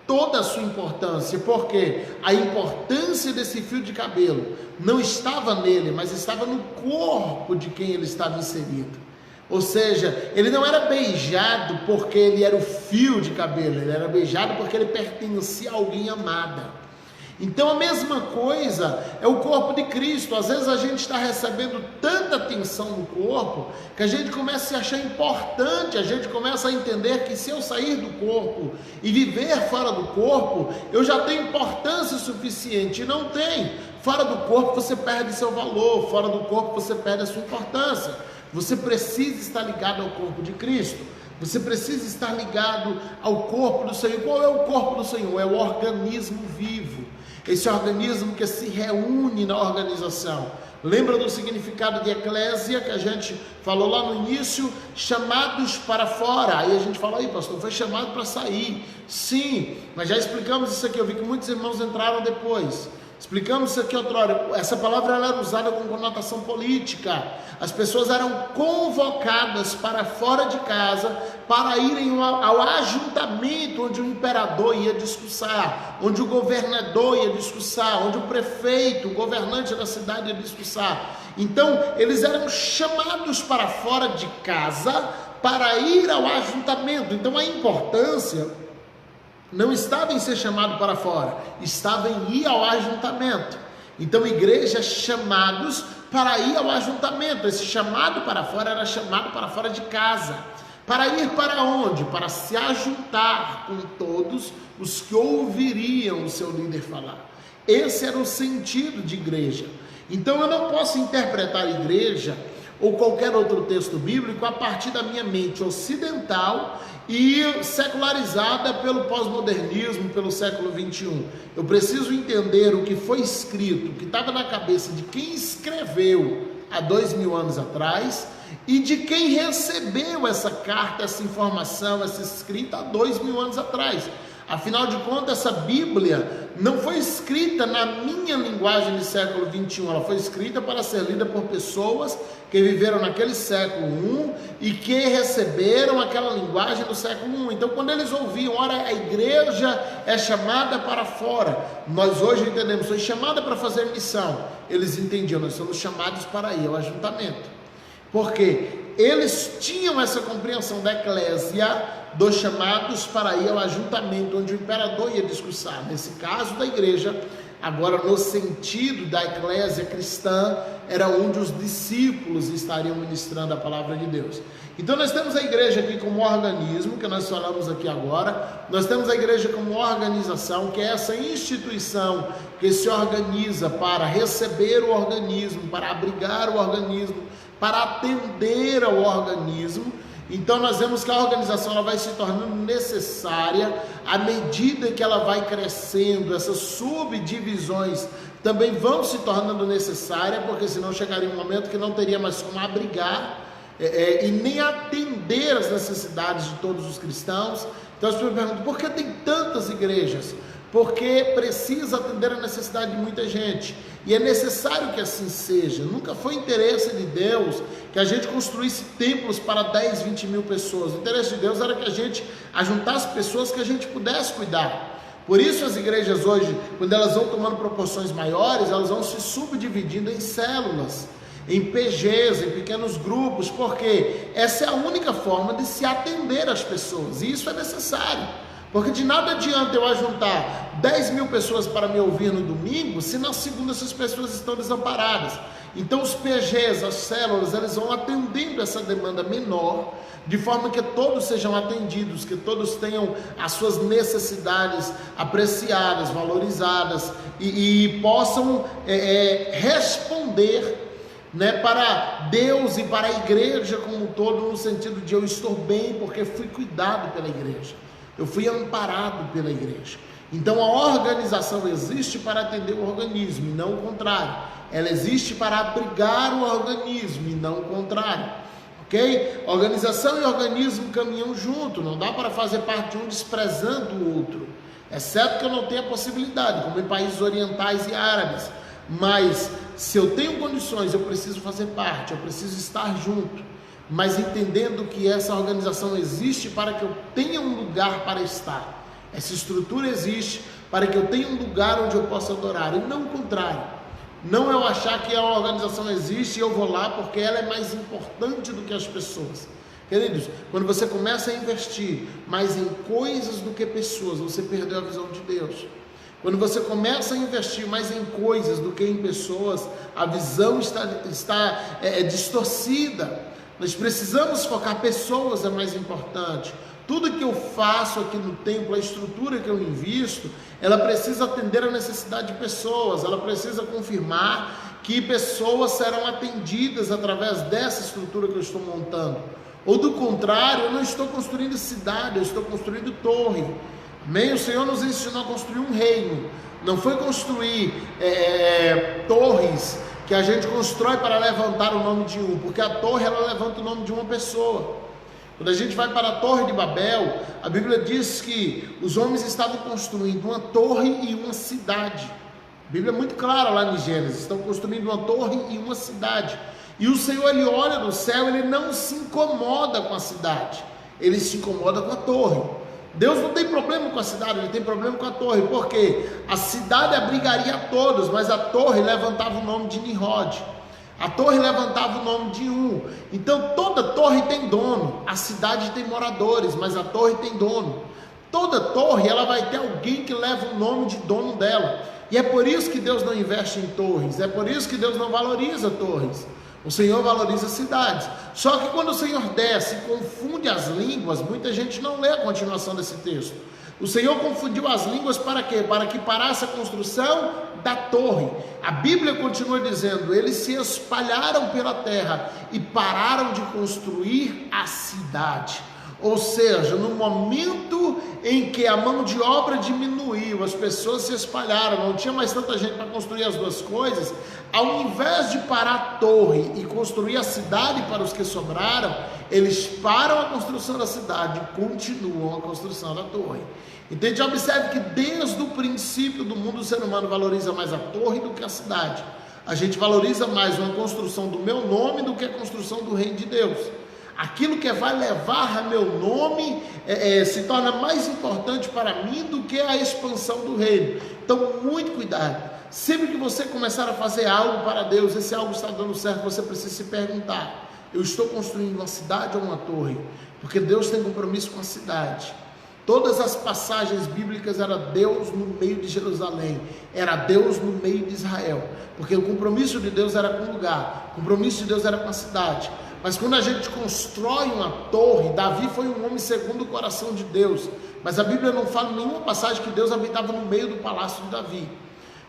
toda a sua importância, porque a importância desse fio de cabelo não estava nele, mas estava no corpo de quem ele estava inserido. Ou seja, ele não era beijado porque ele era o fio de cabelo, ele era beijado porque ele pertencia a alguém amada. Então a mesma coisa é o corpo de Cristo. Às vezes a gente está recebendo tanta atenção no corpo, que a gente começa a se achar importante, a gente começa a entender que se eu sair do corpo e viver fora do corpo, eu já tenho importância suficiente. E não tem. Fora do corpo você perde seu valor, fora do corpo você perde a sua importância. Você precisa estar ligado ao corpo de Cristo, você precisa estar ligado ao corpo do Senhor. Qual é o corpo do Senhor? É o organismo vivo, esse organismo que se reúne na organização. Lembra do significado de eclésia que a gente falou lá no início? Chamados para fora. Aí a gente fala, aí pastor, foi chamado para sair. Sim, mas já explicamos isso aqui, eu vi que muitos irmãos entraram depois. Explicamos isso aqui outra hora. Essa palavra ela era usada com conotação política. As pessoas eram convocadas para fora de casa para irem ao ajuntamento onde o imperador ia discursar, onde o governador ia discursar, onde o prefeito, o governante da cidade ia discursar. Então, eles eram chamados para fora de casa para ir ao ajuntamento. Então, a importância não estava em ser chamado para fora, estava em ir ao ajuntamento. Então, igrejas chamados para ir ao ajuntamento. Esse chamado para fora era chamado para fora de casa. Para ir para onde? Para se ajuntar com todos os que ouviriam o seu líder falar. Esse era o sentido de igreja. Então, eu não posso interpretar a igreja ou qualquer outro texto bíblico a partir da minha mente ocidental e secularizada pelo pós-modernismo, pelo século 21. Eu preciso entender o que foi escrito, o que estava na cabeça de quem escreveu há 2000 anos atrás e de quem recebeu essa carta, essa informação, essa escrita há 2000 anos atrás. Afinal de contas, essa Bíblia não foi escrita na minha linguagem de século 21, ela foi escrita para ser lida por pessoas que viveram naquele século 1 e que receberam aquela linguagem do século 1. Então, quando eles ouviam, ora, a igreja é chamada para fora, nós hoje entendemos, foi chamada para fazer missão. Eles entendiam, nós somos chamados para ir ao ajuntamento, porque eles tinham essa compreensão da eclésia, dos chamados para ir ao ajuntamento, onde o imperador ia discursar. Nesse caso da igreja, agora no sentido da eclésia cristã, era onde os discípulos estariam ministrando a palavra de Deus. Então nós temos a igreja aqui como organismo, que nós falamos aqui agora. Nós temos a igreja como organização, que é essa instituição que se organiza para receber o organismo, para abrigar o organismo, para atender ao organismo. Então nós vemos que a organização ela vai se tornando necessária à medida que ela vai crescendo. Essas subdivisões também vão se tornando necessárias, porque senão chegaria um momento que não teria mais como abrigar e nem atender as necessidades de todos os cristãos. Então as pessoas perguntam, por que tem tantas igrejas? Porque precisa atender a necessidade de muita gente, e é necessário que assim seja. Nunca foi interesse de Deus que a gente construísse templos para 10, 20 mil pessoas. O interesse de Deus era que a gente ajuntasse pessoas que a gente pudesse cuidar. Por isso as igrejas hoje, quando elas vão tomando proporções maiores, elas vão se subdividindo em células, em PGs, em pequenos grupos, porque essa é a única forma de se atender às pessoas, e isso é necessário. Porque de nada adianta eu ajuntar 10 mil pessoas para me ouvir no domingo, se na segunda essas pessoas estão desamparadas. Então os PGs, as células, eles vão atendendo essa demanda menor, de forma que todos sejam atendidos, que todos tenham as suas necessidades apreciadas, valorizadas, e possam responder, para Deus e para a igreja como um todo, no sentido de eu estou bem porque fui cuidado pela igreja. Eu fui amparado pela igreja. Então a organização existe para atender o organismo e não o contrário. Ela existe para abrigar o organismo e não o contrário. Ok? Organização e organismo caminham junto. Não dá para fazer parte de um desprezando o outro. Exceto que eu não tenha a possibilidade, como em países orientais e árabes. Mas se eu tenho condições, eu preciso fazer parte, eu preciso estar junto. Mas entendendo que essa organização existe para que eu tenha um lugar para estar. Essa estrutura existe para que eu tenha um lugar onde eu possa adorar, e não o contrário. Não eu achar que a organização existe e eu vou lá porque ela é mais importante do que as pessoas. Queridos, quando você começa a investir mais em coisas do que pessoas, você perdeu a visão de Deus. Quando você começa a investir mais em coisas do que em pessoas, a visão está distorcida. Nós precisamos focar, pessoas é mais importante. Tudo que eu faço aqui no templo, a estrutura que eu invisto, ela precisa atender a necessidade de pessoas, ela precisa confirmar que pessoas serão atendidas através dessa estrutura que eu estou montando. Ou do contrário, eu não estou construindo cidade, eu estou construindo torre. Amém? O Senhor nos ensinou a construir um reino, não foi construir torres que a gente constrói para levantar o nome de um, porque a torre ela levanta o nome de uma pessoa. Quando a gente vai para a Torre de Babel, a Bíblia diz que os homens estavam construindo uma torre e uma cidade. A Bíblia é muito clara lá em Gênesis, estão construindo uma torre e uma cidade. E o Senhor, ele olha do céu, ele não se incomoda com a cidade, ele se incomoda com a torre. Deus não tem problema com a cidade, ele tem problema com a torre, porque a cidade abrigaria a todos, mas a torre levantava o nome de Nimrod, a torre levantava o nome de um. Então toda torre tem dono, a cidade tem moradores, mas a torre tem dono. Toda torre ela vai ter alguém que leva o nome de dono dela, e é por isso que Deus não investe em torres, é por isso que Deus não valoriza torres. O Senhor valoriza cidades. Só que quando o Senhor desce e confunde as línguas, muita gente não lê a continuação desse texto. O Senhor confundiu as línguas para quê? Para que parasse a construção da torre. A Bíblia continua dizendo, eles se espalharam pela terra e pararam de construir a cidade. Ou seja, no momento em que a mão de obra diminuiu, as pessoas se espalharam, não tinha mais tanta gente para construir as duas coisas, ao invés de parar a torre e construir a cidade para os que sobraram, eles param a construção da cidade e continuam a construção da torre. Entende? Observe que desde o princípio do mundo o ser humano valoriza mais a torre do que a cidade. A gente valoriza mais uma construção do meu nome do que a construção do reino de Deus. Aquilo que vai levar a meu nome se torna mais importante para mim do que a expansão do reino. Então, muito cuidado. Sempre que você começar a fazer algo para Deus, esse algo está dando certo, você precisa se perguntar, eu estou construindo uma cidade ou uma torre? Porque Deus tem compromisso com a cidade. Todas as passagens bíblicas era Deus no meio de Jerusalém, era Deus no meio de Israel, porque o compromisso de Deus era com o lugar, o compromisso de Deus era com a cidade. Mas quando a gente constrói uma torre, Davi foi um homem segundo o coração de Deus, mas a Bíblia não fala em nenhuma passagem que Deus habitava no meio do palácio de Davi.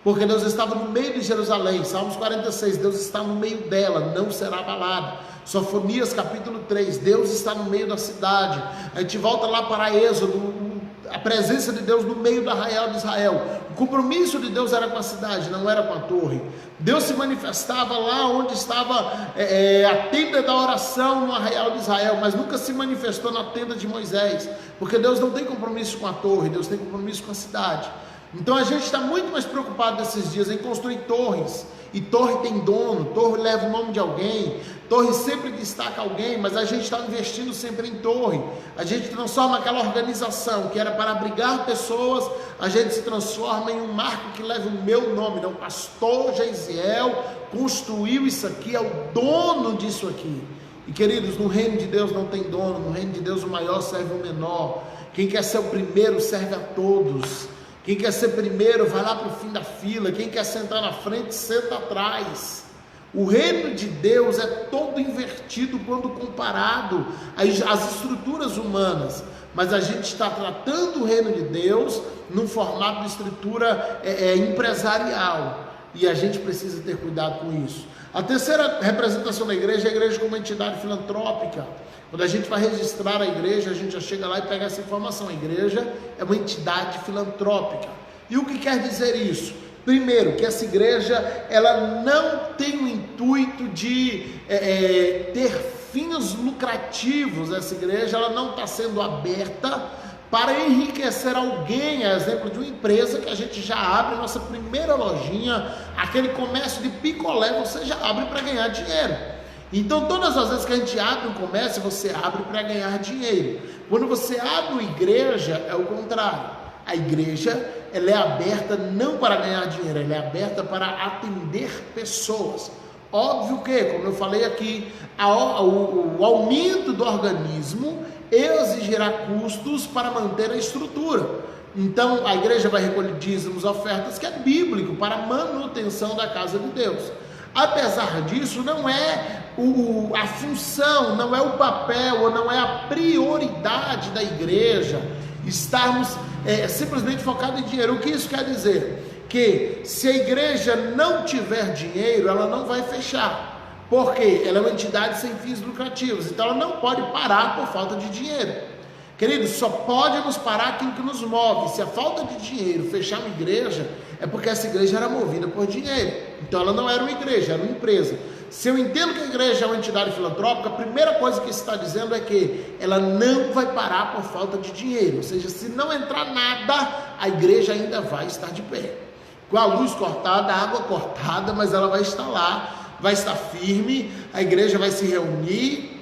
porque Deus estava no meio de Jerusalém. Salmos 46, Deus está no meio dela, não será abalada. Sofonias capítulo 3, Deus está no meio da cidade. A gente volta lá para Êxodo, a presença de Deus no meio do arraial de Israel. O compromisso de Deus era com a cidade, não era com a torre. Deus se manifestava lá onde estava a tenda da oração no arraial de Israel, mas nunca se manifestou na tenda de Moisés, porque Deus não tem compromisso com a torre, Deus tem compromisso com a cidade. Então a gente está muito mais preocupado nesses dias em construir torres, e torre tem dono, torre leva o nome de alguém, torre sempre destaca alguém, mas a gente está investindo sempre em torre. A gente transforma aquela organização que era para abrigar pessoas, a gente se transforma em um marco que leva o meu nome. Não, o pastor Geisiel construiu isso aqui, é o dono disso aqui. E queridos, no reino de Deus não tem dono, no reino de Deus o maior serve o menor. Quem quer ser o primeiro serve a todos. Quem quer ser primeiro vai lá para o fim da fila, quem quer sentar na frente senta atrás. O reino de Deus é todo invertido quando comparado às estruturas humanas, mas a gente está tratando o reino de Deus num formato de estrutura empresarial, e a gente precisa ter cuidado com isso. A terceira representação da igreja é a igreja como entidade filantrópica. Quando a gente vai registrar a igreja, a gente já chega lá e pega essa informação. A igreja é uma entidade filantrópica. E o que quer dizer isso? Primeiro, que essa igreja ela não tem o intuito de ter fins lucrativos. Essa igreja ela não está sendo aberta para enriquecer alguém, a exemplo de uma empresa que a gente já abre nossa primeira lojinha, aquele comércio de picolé, você já abre para ganhar dinheiro. Então todas as vezes que a gente abre um comércio, você abre para ganhar dinheiro. Quando você abre uma igreja, é o contrário. A igreja ela é aberta não para ganhar dinheiro, ela é aberta para atender pessoas. Óbvio que, como eu falei aqui, o aumento do organismo exigirá custos para manter a estrutura. Então a igreja vai recolher dízimos, ofertas, que é bíblico, para a manutenção da casa de Deus. Apesar disso, não é a função, não é o papel, ou não é a prioridade da igreja estarmos simplesmente focados em dinheiro. O que isso quer dizer? Que se a igreja não tiver dinheiro, ela não vai fechar. Porque ela é uma entidade sem fins lucrativos, então ela não pode parar por falta de dinheiro. Queridos, só pode nos parar aquilo que nos move. Se a falta de dinheiro fechar uma igreja, é porque essa igreja era movida por dinheiro. Então ela não era uma igreja, era uma empresa. Se eu entendo que a igreja é uma entidade filantrópica, a primeira coisa que está dizendo é que ela não vai parar por falta de dinheiro. Ou seja, se não entrar nada, a igreja ainda vai estar de pé. Com a luz cortada, a água cortada, mas ela vai estar lá. Vai estar firme, a igreja vai se reunir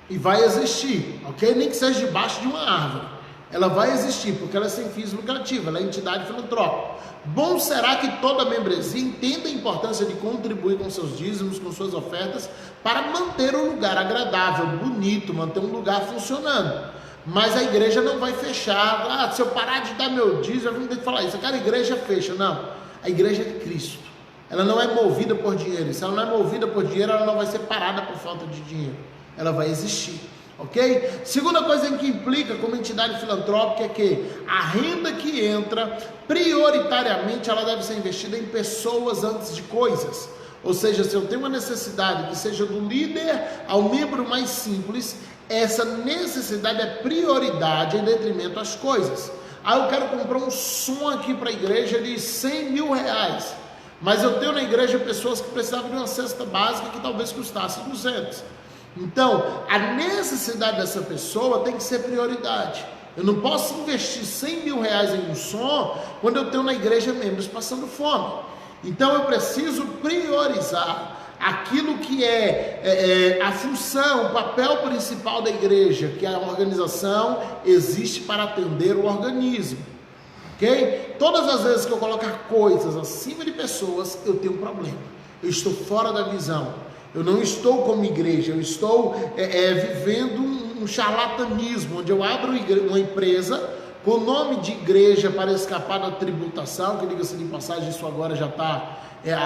e vai existir, ok? Nem que seja debaixo de uma árvore, ela vai existir, porque ela é sem fins lucrativos, ela é entidade filantrópica. Bom será que toda membresia entenda a importância de contribuir com seus dízimos, com suas ofertas, para manter o lugar agradável, bonito, manter um lugar funcionando. Mas a igreja não vai fechar. Se eu parar de dar meu dízimo, eu vou ter que falar isso, aquela igreja fecha. Não, a igreja é de Cristo. Ela não é movida por dinheiro. Se ela não é movida por dinheiro, ela não vai ser parada por falta de dinheiro. Ela vai existir, ok? Segunda coisa que implica como entidade filantrópica é que a renda que entra, prioritariamente, ela deve ser investida em pessoas antes de coisas. Ou seja, se eu tenho uma necessidade que seja do líder ao membro mais simples, essa necessidade é prioridade em detrimento às coisas. Eu quero comprar um som aqui para a igreja de 100 mil reais. Mas eu tenho na igreja pessoas que precisavam de uma cesta básica que talvez custasse 200. Então, a necessidade dessa pessoa tem que ser prioridade. Eu não posso investir 100 mil reais em um som quando eu tenho na igreja membros passando fome. Então, eu preciso priorizar aquilo que é a função, o papel principal da igreja, que a organização existe para atender o organismo. Okay? Todas as vezes que eu colocar coisas acima de pessoas, eu tenho um problema. Eu estou fora da visão. Eu não estou como igreja. Eu estou vivendo um charlatanismo, onde eu abro uma empresa com o nome de igreja para escapar da tributação, que diga-se de passagem, isso agora já está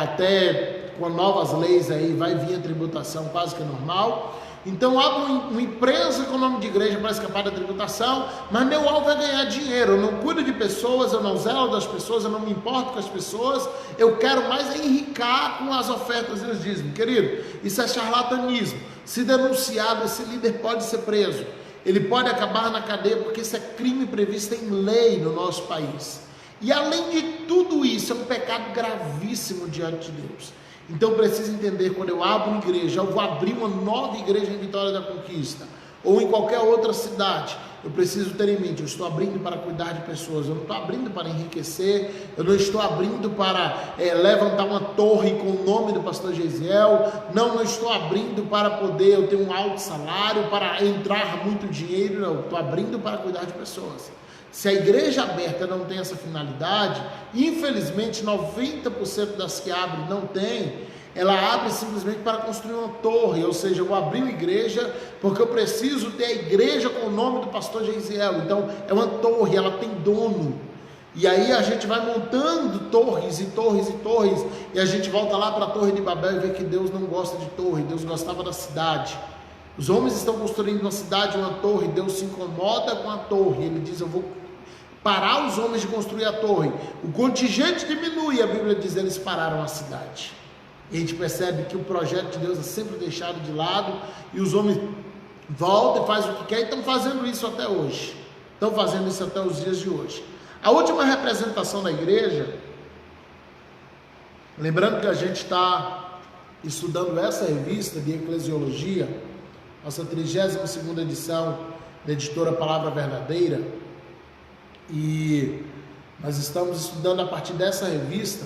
até com novas leis aí, vai vir a tributação quase que normal. Então eu abro uma empresa com o nome de igreja para escapar da tributação, mas meu alvo é ganhar dinheiro. Eu não cuido de pessoas, eu não zelo das pessoas, eu não me importo com as pessoas, eu quero mais enricar com as ofertas e os dízimos. Querido, isso é charlatanismo. Se denunciado, esse líder pode ser preso, ele pode acabar na cadeia, porque isso é crime previsto em lei no nosso país. E além de tudo isso, é um pecado gravíssimo diante de Deus. Então preciso entender, quando eu abro uma igreja, eu vou abrir uma nova igreja em Vitória da Conquista, ou em qualquer outra cidade, eu preciso ter em mente, eu estou abrindo para cuidar de pessoas, eu não estou abrindo para enriquecer, eu não estou abrindo para levantar uma torre com o nome do pastor Gesiel, não estou abrindo para poder eu ter um alto salário, para entrar muito dinheiro, não, estou abrindo para cuidar de pessoas. Se a igreja aberta não tem essa finalidade, infelizmente 90% das que abrem não tem, ela abre simplesmente para construir uma torre, ou seja, eu vou abrir uma igreja porque eu preciso ter a igreja com o nome do pastor Gesiel, então é uma torre, ela tem dono, e aí a gente vai montando torres e torres e torres, e a gente volta lá para a Torre de Babel e vê que Deus não gosta de torre, Deus gostava da cidade. Os homens estão construindo uma cidade, uma torre, Deus se incomoda com a torre, ele diz, eu vou parar os homens de construir a torre. O contingente diminui, a Bíblia diz, eles pararam a cidade. E a gente percebe que o projeto de Deus é sempre deixado de lado, e os homens voltam e fazem o que querem, e estão fazendo isso até hoje. Estão fazendo isso até os dias de hoje. A última representação da igreja, lembrando que a gente está estudando essa revista de Eclesiologia, nossa 32ª edição da editora Palavra Verdadeira, e nós estamos estudando a partir dessa revista,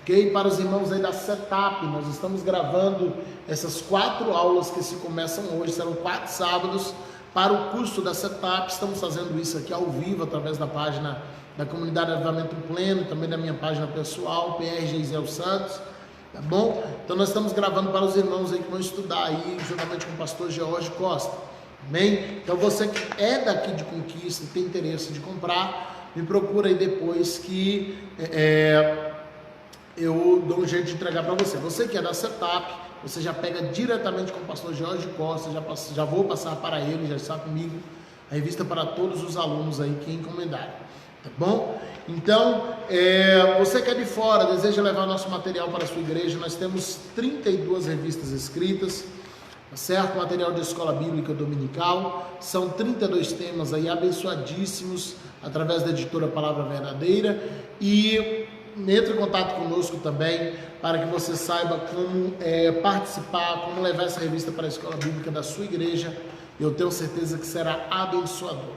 ok? Para os irmãos aí da Setup, nós estamos gravando essas 4 aulas que se começam hoje, serão 4 sábados para o curso da Setup. Estamos fazendo isso aqui ao vivo, através da página da Comunidade Avivamento Pleno, também da minha página pessoal, PR Gesiel Santos, tá bom? Então nós estamos gravando para os irmãos aí que vão estudar aí, juntamente com o pastor George Costa. Amém? Então você que é daqui de Conquista e tem interesse de comprar, me procura aí depois que eu dou um jeito de entregar para você. Você que é da Setup, você já pega diretamente com o pastor Jorge Costa, já vou passar para ele, já está comigo, a revista para todos os alunos aí que encomendarem, tá bom? Então, você que é de fora, deseja levar nosso material para a sua igreja, nós temos 32 revistas escritas, certo? Material de escola bíblica dominical, são 32 temas aí abençoadíssimos, através da editora Palavra Verdadeira, e entre em contato conosco também, para que você saiba como participar, como levar essa revista para a escola bíblica da sua igreja. Eu tenho certeza que será abençoador.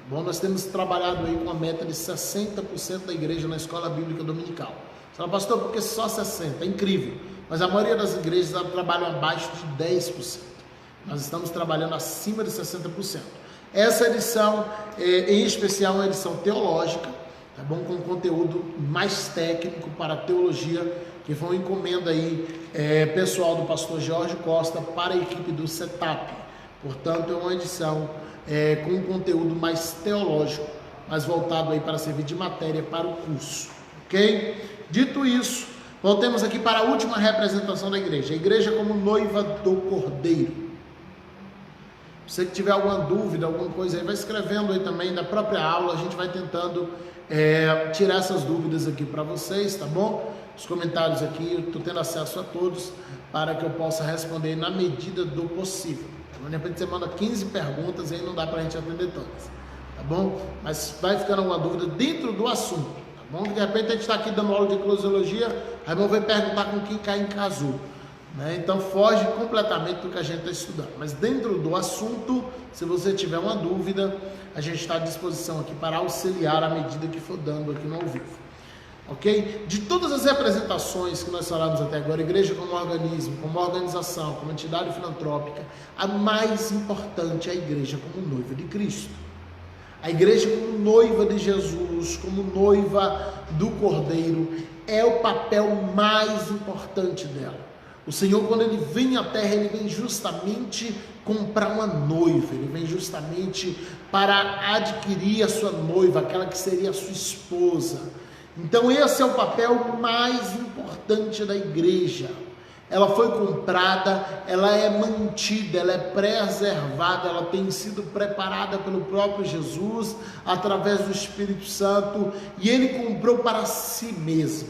Bom, nós temos trabalhado aí com a meta de 60% da igreja na escola bíblica dominical. Você fala, pastor, por que só 60%? É incrível. Mas a maioria das igrejas trabalham abaixo de 10%. Nós estamos trabalhando acima de 60%. Essa edição, em especial, é uma edição teológica, tá bom? Com conteúdo mais técnico para a teologia, que foi uma encomenda aí, pessoal do pastor Jorge Costa para a equipe do Setup. Portanto, é uma edição com um conteúdo mais teológico, mais voltado aí para servir de matéria para o curso, ok? Dito isso, voltemos aqui para a última representação da igreja, a igreja como noiva do Cordeiro. Se você tiver alguma dúvida, alguma coisa aí, vai escrevendo aí também da própria aula, a gente vai tentando tirar essas dúvidas aqui para vocês, tá bom? Os comentários aqui, eu estou tendo acesso a todos, para que eu possa responder na medida do possível. De repente você manda 15 perguntas e aí não dá para a gente atender todas, tá bom? Mas vai ficando alguma dúvida dentro do assunto, tá bom? De repente a gente está aqui dando aula de eclesiologia, aí vão ver perguntar com quem cai em casulo, né? Então foge completamente do que a gente está estudando. Mas dentro do assunto, se você tiver uma dúvida, a gente está à disposição aqui para auxiliar à medida que for dando aqui no ao vivo. Ok? De todas as representações que nós falamos até agora, igreja como organismo, como organização, como entidade filantrópica, a mais importante é a igreja como noiva de Cristo. A igreja como noiva de Jesus, como noiva do Cordeiro, é o papel mais importante dela. O Senhor, quando Ele vem à terra, Ele vem justamente comprar uma noiva, Ele vem justamente para adquirir a sua noiva, aquela que seria a sua esposa. Então esse é o papel mais importante da igreja. ela foi comprada, ela é mantida, ela é preservada, ela tem sido preparada pelo próprio Jesus, através do Espírito Santo, e ele comprou para si mesmo.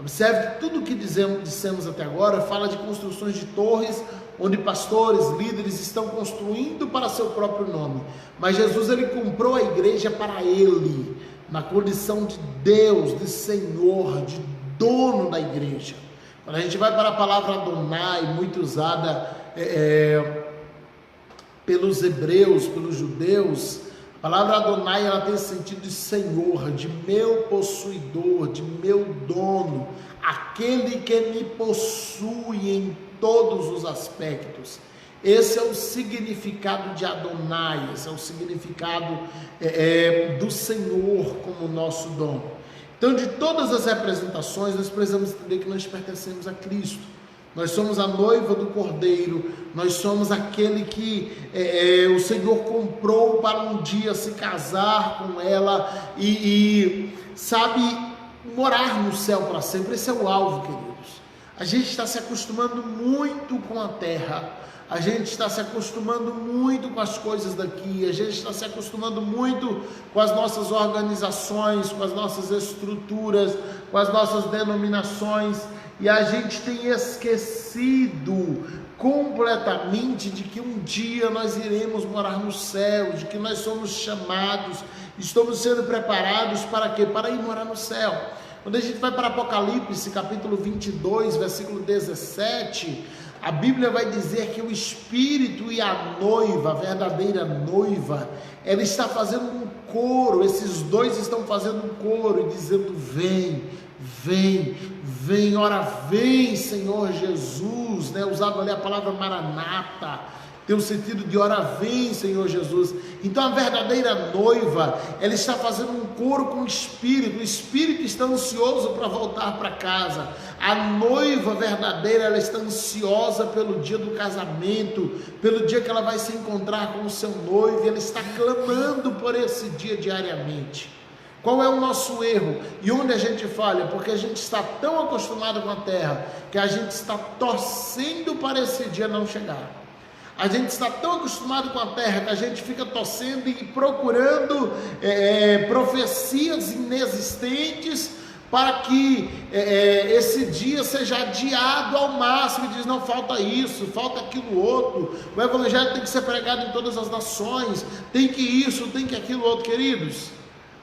Observe que tudo o que dissemos até agora fala de construções de torres, onde pastores, líderes estão construindo para seu próprio nome, mas Jesus ele comprou a igreja para ele, na condição de Deus, de Senhor, de dono da igreja. Quando a gente vai para a palavra Adonai, muito usada pelos hebreus, pelos judeus, a palavra Adonai ela tem sentido de Senhor, de meu possuidor, de meu dono, aquele que me possui em todos os aspectos. Esse é o significado de Adonai, esse é o significado do Senhor como nosso dono. Então, de todas as representações, nós precisamos entender que nós pertencemos a Cristo. Nós somos a noiva do Cordeiro, nós somos aquele que o Senhor comprou para um dia se casar com ela e sabe, morar no céu para sempre. Esse é o alvo, queridos. A gente está se acostumando muito com a terra, a gente está se acostumando muito com as coisas daqui, a gente está se acostumando muito com as nossas organizações, com as nossas estruturas, com as nossas denominações, e a gente tem esquecido completamente de que um dia nós iremos morar no céu, de que nós somos chamados, estamos sendo preparados para quê? Para ir morar no céu. Quando a gente vai para Apocalipse, capítulo 22, versículo 17, a Bíblia vai dizer que o Espírito e a noiva, a verdadeira noiva, ela está fazendo um coro, esses dois estão fazendo um coro e dizendo: vem, vem, vem, ora vem, Senhor Jesus, né? Usado ali a palavra Maranata, tem o sentido de ora vem, Senhor Jesus. Então a verdadeira noiva, ela está fazendo um coro com o Espírito está ansioso para voltar para casa. A noiva verdadeira, ela está ansiosa pelo dia do casamento, pelo dia que ela vai se encontrar com o seu noivo, e ela está clamando por esse dia diariamente. Qual é o nosso erro? E onde a gente falha? Porque a gente está tão acostumado com a terra, que a gente está torcendo para esse dia não chegar. A gente está tão acostumado com a terra que a gente fica torcendo e procurando profecias inexistentes para que esse dia seja adiado ao máximo, e diz: não, falta isso, falta aquilo outro, o evangelho tem que ser pregado em todas as nações, tem que isso, tem que aquilo outro. Queridos,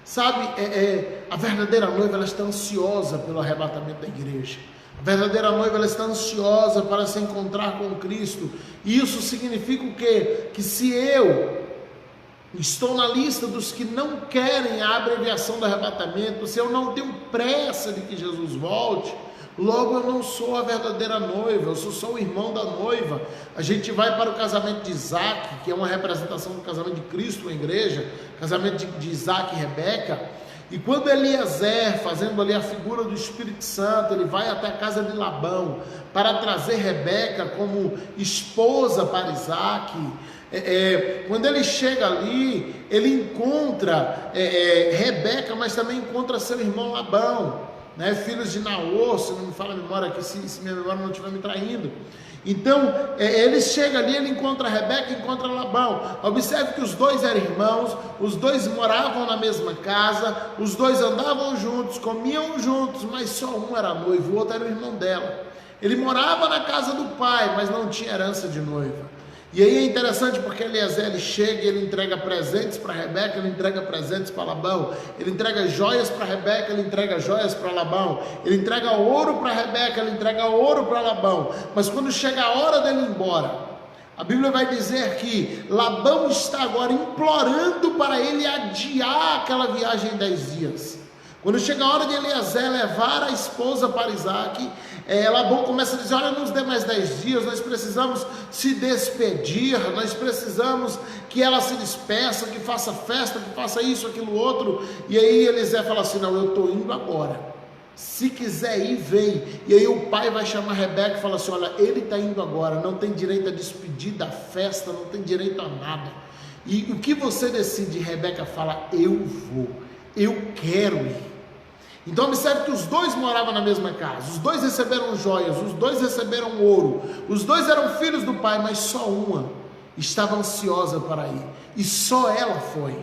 sabe, a verdadeira noiva ela está ansiosa pelo arrebatamento da igreja. A verdadeira noiva ela está ansiosa para se encontrar com Cristo. E isso significa o quê? Que se eu estou na lista dos que não querem a abreviação do arrebatamento, se eu não tenho pressa de que Jesus volte, logo eu não sou a verdadeira noiva, eu sou só o irmão da noiva. A gente vai para o casamento de Isaac, que é uma representação do casamento de Cristo na igreja, casamento de Isaac e Rebeca. E quando Eliezer, fazendo ali a figura do Espírito Santo, ele vai até a casa de Labão para trazer Rebeca como esposa para Isaac, quando ele chega ali, ele encontra Rebeca, mas também encontra seu irmão Labão, né, filhos de Naor, se não me falha a memória aqui, se minha memória não estiver me traindo. Então, ele chega ali, ele encontra Rebeca, encontra Labão. Observe que os dois eram irmãos, os dois moravam na mesma casa, os dois andavam juntos, comiam juntos, mas só um era noivo, o outro era o irmão dela. Ele morava na casa do pai, mas não tinha herança de noiva. E aí é interessante porque Eliezer ele chega e ele entrega presentes para Rebeca, ele entrega presentes para Labão, ele entrega joias para Rebeca, ele entrega joias para Labão, ele entrega ouro para Rebeca, ele entrega ouro para Labão. Mas quando chega a hora dele ir embora, a Bíblia vai dizer que Labão está agora implorando para ele adiar aquela viagem em 10 dias. Quando chega a hora de Eliezer levar a esposa para Isaac, Labão começa a dizer: olha, nos dê mais 10 dias, nós precisamos se despedir, nós precisamos que ela se despeça, que faça festa, que faça isso, aquilo, outro. E aí Eliezer fala assim: não, eu estou indo agora, se quiser ir, vem. E aí o pai vai chamar Rebeca e fala assim: olha, ele está indo agora, não tem direito a despedida, a festa, não tem direito a nada. E o que você decide? Rebeca fala: eu vou, eu quero ir. Então observe que os dois moravam na mesma casa, os dois receberam joias, os dois receberam ouro, os dois eram filhos do pai, mas só uma estava ansiosa para ir, e só ela foi,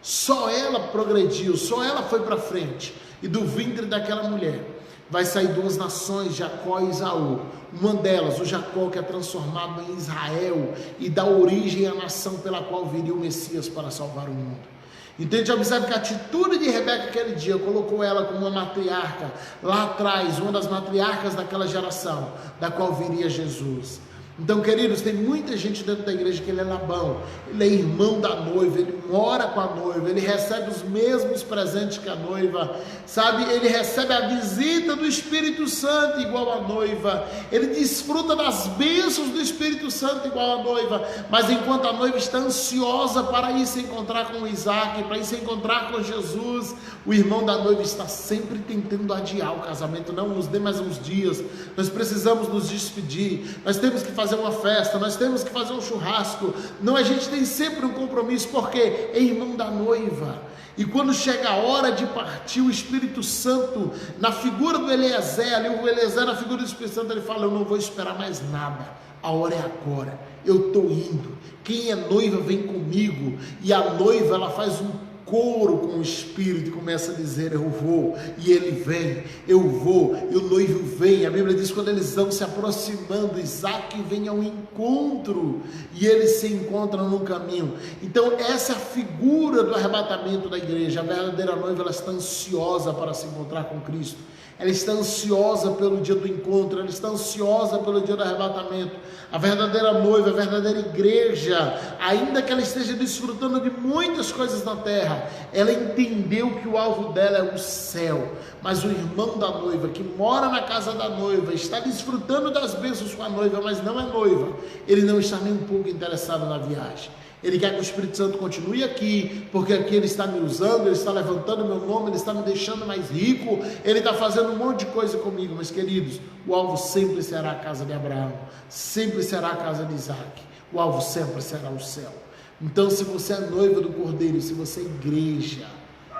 só ela progrediu, só ela foi para frente, e do ventre daquela mulher vai sair duas nações, Jacó e Esaú. Uma delas, o Jacó, que é transformado em Israel e dá origem à nação pela qual viria o Messias para salvar o mundo. Então a gente observa que a atitude de Rebeca aquele dia colocou ela como uma matriarca lá atrás, uma das matriarcas daquela geração, da qual viria Jesus. Então, queridos, tem muita gente dentro da igreja que ele é Labão, ele é irmão da noiva, ele mora com a noiva, ele recebe os mesmos presentes que a noiva, sabe? Ele recebe a visita do Espírito Santo igual a noiva, ele desfruta das bênçãos do Espírito Santo igual a noiva, mas enquanto a noiva está ansiosa para ir se encontrar com Isaac, para ir se encontrar com Jesus, o irmão da noiva está sempre tentando adiar o casamento. Não, nos dê mais uns dias, nós precisamos nos despedir, nós temos que fazer uma festa, nós temos que fazer um churrasco. Não, a gente tem sempre um compromisso, porque é irmão da noiva. E quando chega a hora de partir, o Espírito Santo, na figura do Eliezer, ali o Eliezer na figura do Espírito Santo, ele fala: eu não vou esperar mais nada, a hora é agora, eu estou indo, quem é noiva vem comigo. E a noiva, ela faz um coro com o Espírito e começa a dizer: eu vou, e ele vem, eu vou, e o noivo vem. A Bíblia diz que quando eles vão se aproximando, Isaac vem ao encontro, e eles se encontram no caminho. Então essa é a figura do arrebatamento da igreja. A verdadeira noiva, ela está ansiosa para se encontrar com Cristo, ela está ansiosa pelo dia do encontro, ela está ansiosa pelo dia do arrebatamento. A verdadeira noiva, a verdadeira igreja, ainda que ela esteja desfrutando de muitas coisas na terra, ela entendeu que o alvo dela é o céu. Mas o irmão da noiva, que mora na casa da noiva, está desfrutando das bênçãos com a noiva, mas não é noiva, ele não está nem um pouco interessado na viagem. Ele quer que o Espírito Santo continue aqui, porque aqui ele está me usando, ele está levantando meu nome, ele está me deixando mais rico, ele está fazendo um monte de coisa comigo. Mas, queridos, o alvo sempre será a casa de Abraão, sempre será a casa de Isaac, o alvo sempre será o céu. Então, se você é noiva do Cordeiro, se você é igreja,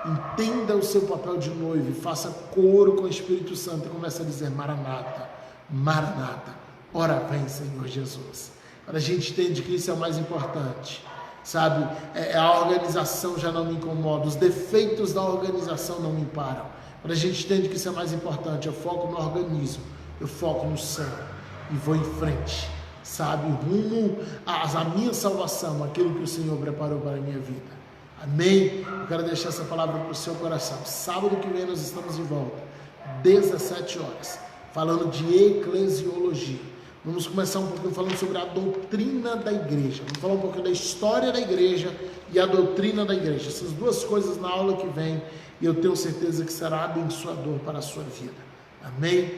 entenda o seu papel de noiva, faça coro com o Espírito Santo e comece a dizer: Maranata, Maranata, ora vem, Senhor Jesus. Quando a gente entende que isso é o mais importante, sabe, a organização já não me incomoda, os defeitos da organização não me param. Quando a gente entende que isso é mais importante, eu foco no organismo, eu foco no céu e vou em frente, sabe, rumo à minha salvação, aquilo que o Senhor preparou para a minha vida. Amém? Eu quero deixar essa palavra para o seu coração. Sábado que vem nós estamos de volta, 17 horas, falando de eclesiologia. Vamos começar um pouquinho falando sobre a doutrina da igreja. Vamos falar um pouquinho da história da igreja e a doutrina da igreja. Essas duas coisas na aula que vem, e eu tenho certeza que será abençoador para a sua vida. Amém?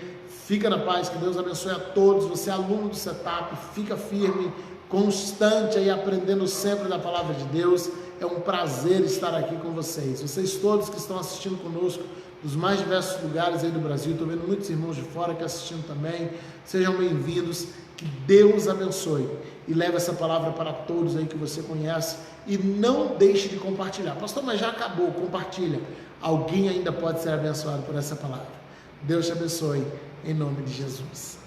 Fica na paz, que Deus abençoe a todos. Você é aluno do Setup, fica firme, constante aí, aprendendo sempre da palavra de Deus. É um prazer estar aqui com vocês. Vocês todos que estão assistindo conosco, dos mais diversos lugares aí do Brasil, estou vendo muitos irmãos de fora que assistindo também, sejam bem-vindos, que Deus abençoe e leve essa palavra para todos aí que você conhece, e não deixe de compartilhar. Pastor, mas já acabou, compartilha, alguém ainda pode ser abençoado por essa palavra. Deus te abençoe, em nome de Jesus.